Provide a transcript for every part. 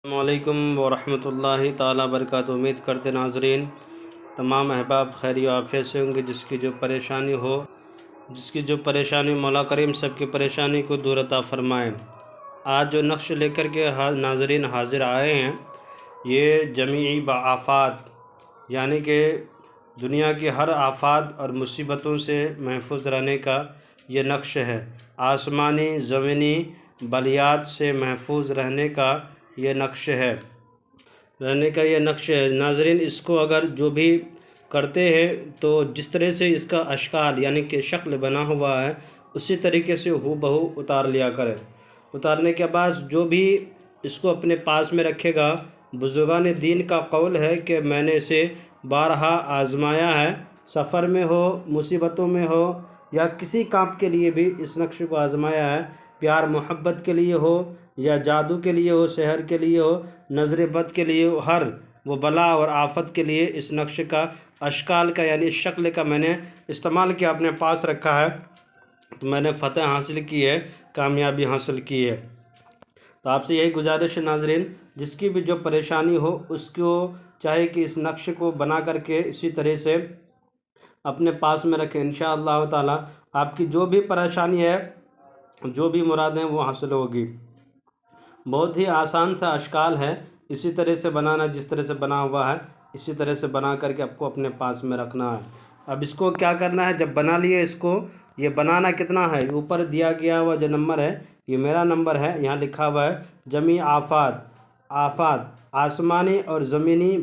السلام علیکم ورحمۃ اللہ تعالیٰ وبرکاتہ۔ امید کرتے ناظرین تمام احباب خیر و عافیت سے ہوں گے۔ جس کی جو پریشانی مولا کریم سب کی پریشانی کو دور عطا فرمائے۔ آج جو نقش لے کر کے ناظرین حاضر آئے ہیں، یہ جمیعی آفات یعنی کہ دنیا کی ہر آفات اور مصیبتوں سے محفوظ رہنے کا یہ نقش ہے۔ آسمانی زمینی بلیات سے محفوظ رہنے کا یہ نقش ہے ناظرین اس کو اگر جو بھی کرتے ہیں تو جس طرح سے اس کا اشکال یعنی کہ شکل بنا ہوا ہے اسی طریقے سے ہو بہو اتار لیا کرے۔ اتارنے کے بعد جو بھی اس کو اپنے پاس میں رکھے گا، بزرگان دین کا قول ہے کہ میں نے اسے بارہا آزمایا ہے، سفر میں ہو، مصیبتوں میں ہو یا کسی کام کے لیے بھی اس نقش کو آزمایا ہے، پیار محبت کے لیے ہو یا جادو کے لیے ہو، سحر کے لیے ہو، نظر بد کے لیے ہو، ہر وہ بلا اور آفت کے لیے اس نقش کا اشکال کا یعنی شکل کا میں نے استعمال کیا، اپنے پاس رکھا ہے تو میں نے فتح حاصل کی ہے، کامیابی حاصل کی ہے۔ تو آپ سے یہی گزارش ہے ناظرین، جس کی بھی جو پریشانی ہو اس کو چاہے کہ اس نقش کو بنا کر کے اسی طرح سے اپنے پاس میں رکھیں۔ انشاءاللہ تعالی آپ کی جو بھی پریشانی ہے، جو بھی مرادیں وہ حاصل ہوگی۔ بہت ہی آسان تھا اشکال ہے، اسی طرح سے بنانا، جس طرح سے بنا ہوا ہے اسی طرح سے بنا کر کے آپ کو اپنے پاس میں رکھنا ہے۔ اب اس کو کیا کرنا ہے، جب بنا لیے اس کو، یہ بنانا کتنا ہے، اوپر دیا گیا ہوا جو نمبر ہے یہ میرا نمبر ہے، یہاں لکھا ہوا ہے جمیع آفات آسمانی اور زمینی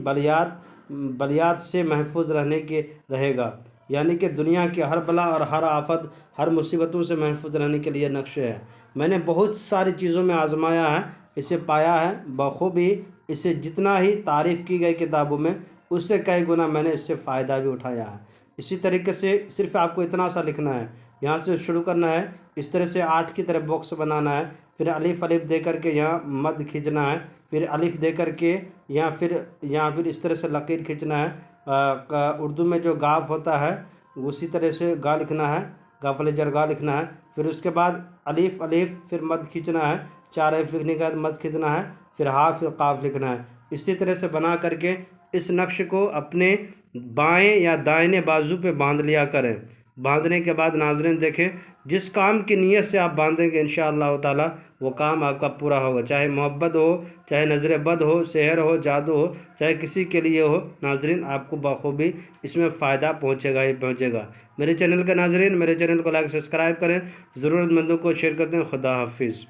بلیات سے محفوظ رہے گا، یعنی کہ دنیا کی ہر بلا اور ہر آفت، ہر مصیبتوں سے محفوظ رہنے کے لیے نقش ہے۔ میں نے بہت ساری چیزوں میں آزمایا ہے، اسے پایا ہے بخوبی، اسے جتنا ہی تعریف کی گئی کتابوں میں اس سے کئی گنا میں نے اس سے فائدہ بھی اٹھایا ہے۔ اسی طریقے سے صرف آپ کو اتنا سا لکھنا ہے، یہاں سے شروع کرنا ہے، اس طرح سے 8 کی طرح باکس بنانا ہے، پھر الف دے کر کے یہاں مد کھینچنا ہے، پھر الف دے کر کے یہاں پھر اس طرح سے لکیر کھینچنا ہے۔ اردو میں جو گاف ہوتا ہے اسی طرح سے گا لکھنا ہے، گاف گا لکھنا ہے، پھر اس کے بعد الف پھر مد کھینچنا ہے، 4 الف لکھنے کے بعد مد کھینچنا ہے، پھر ہا پھر قاف لکھنا ہے۔ اسی طرح سے بنا کر کے اس نقش کو اپنے بائیں یا دائیں بازو پہ باندھ لیا کریں۔ باندھنے کے بعد ناظرین دیکھیں، جس کام کی نیت سے آپ باندھیں گے انشاءاللہ تعالی وہ کام آپ کا پورا ہوگا، چاہے محبت ہو، چاہے نظر بد ہو، سحر ہو، جادو ہو، چاہے کسی کے لیے ہو، ناظرین آپ کو بخوبی اس میں فائدہ پہنچے گا۔ میرے چینل کا ناظرین، میرے چینل کو لائک سبسکرائب کریں، ضرورت مندوں کو شیئر کرتے ہیں۔ خدا حافظ۔